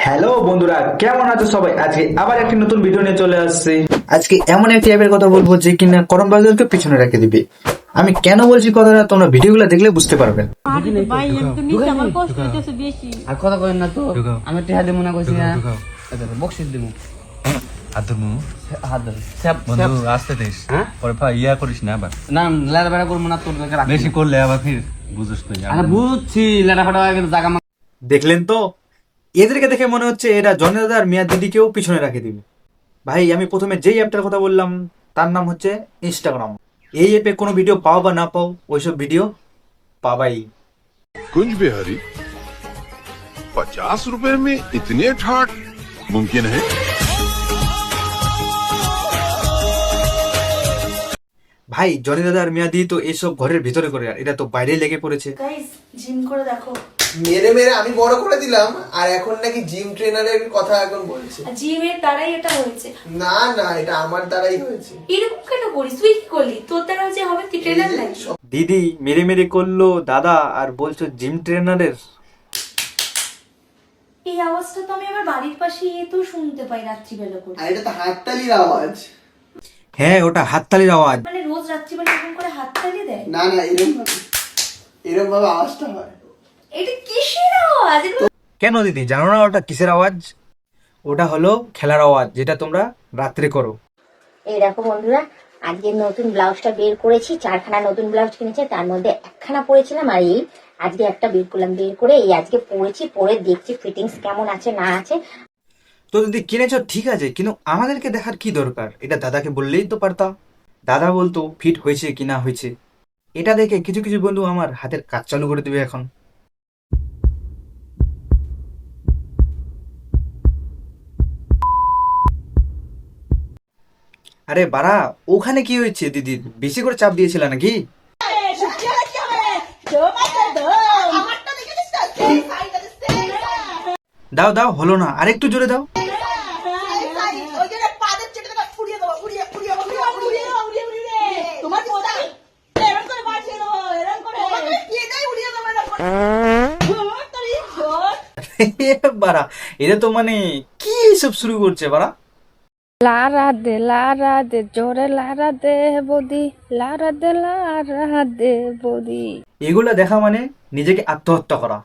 Hello বন্ধুরা, কেমন আছো সবাই? আজকে আবার একটি নতুন ভিডিও নিয়ে চলে আসছে। আজকে এমন একটি অ্যাপের কথা বলবো যে কিনা করম বাজারকে পিছনে রেখে দিবে। আমি কেন বলছি কথাটা তোমরা ভিডিওগুলো দেখলে বুঝতে পারবেন। ভাই আমি তো নিচে আমার কষ্ট হইতেছে বেশি। আর কথা কইন না তো আমি টিহা দিমু না কইছি না বক্সিস দিমু হাত ধরমু হাত ধরে স্যাপ বন্ধু আসতে দিস হ্যাঁ? পরে ইয়া করিস না আবার না লেড়া বেড়া করবো না তোর কাছে রাখি বেশি করলে আবার ফির বুঝছ তো আরে বুঝছি লেড়া ফাটা হয়ে গেছে জায়গা দেখলেন তো, এদেরকে দেখে মনে হচ্ছে এরা জনি দাদা আর মিয়া দিদিকেও পিছনে রেখে দিবে। ভাই আমি প্রথমে যেই অ্যাপটার কথা বললাম তার নাম হচ্ছে ইনস্টাগ্রাম। এই অ্যাপে কোনো ভিডিও পাও বা না পাও, ওইসব ভিডিও পাবাই। कुंज बिहारी 50 रुपए में इतने ठाट मुमकिन है। ভাই জনি দাদা আর মিয়া দিদি তো এইসব ঘরের ভিতরে করে, আর এটা তো বাইরে লেগে পড়েছে। গাইস জিম করে দেখো। মেরে মেরে আমি বড় করে দিলাম, আর এখন নাকি জিম ট্রেনারের কথা এখন বলছে। জিমের দ্বারাই এটা হয়েছে। না না, এটা আমার দ্বারাই হয়েছে। এরকম কেন করিস? তুই কি করলি? তোর দ্বারা যে হবে তুই ট্রেনার নাকি? দিদি মেরে মেরে করলো দাদা, আর বলছো জিম ট্রেনারের। এই আওয়াজটা তো আমি আমার বাড়ির পাশে তো শুনতে পাই রাত্রিবেলা করে। আর এটা তো হাততালির আওয়াজ। হ্যাঁ, ওটা হাততালির আওয়াজ। মানে রোজ রাত্রিবেলা এরকম করে হাততালি দেয়? না না, এরকম ভাবে আওয়াজটা হয়। এটা কিসের আওয়াজ? কেন দিদি জানো না ওটা কিসের আওয়াজ? ওটা হলো খেলার আওয়াজ, যেটা তোমরা রাত্রে করো। এই দেখো বন্ধুরা, আজকে নতুন ব্লাউজটা বের করেছি। 4খানা নতুন ব্লাউজ কিনেছে, তার মধ্যে 1খানা পরেছিলাম, আর এই আজকে একটা বের করলাম। বের করে এই আজকে পরেছি, পরে দেখছি ফিটিংস কেমন আছে না আছে। তো দিদি কিনেছো ঠিক আছে, কিন্তু আমাদেরকে দেখার কি দরকার? এটা দাদাকে বললেই তো পারতা। দাদা বলতো ফিট হয়েছে কি না হয়েছে। এটা দেখে কিছু কিছু বন্ধু আমার হাতের কাজ চালু করে দিবে এখন। আরে বাড়া, ওখানে কি হয়েছে দিদির? বেশি করে চাপ দিয়েছিল নাকি? দাও দাও, হলো না, আরেকটু জোরে দাও। বাড়া, এটা তো মানে কি সব শুরু করছে বাড়া। লারা দে জোরে লারা দে বদি, লারা দে বদি। এগুলা দেখা মানে নিজেকে আত্মহত্যা করা।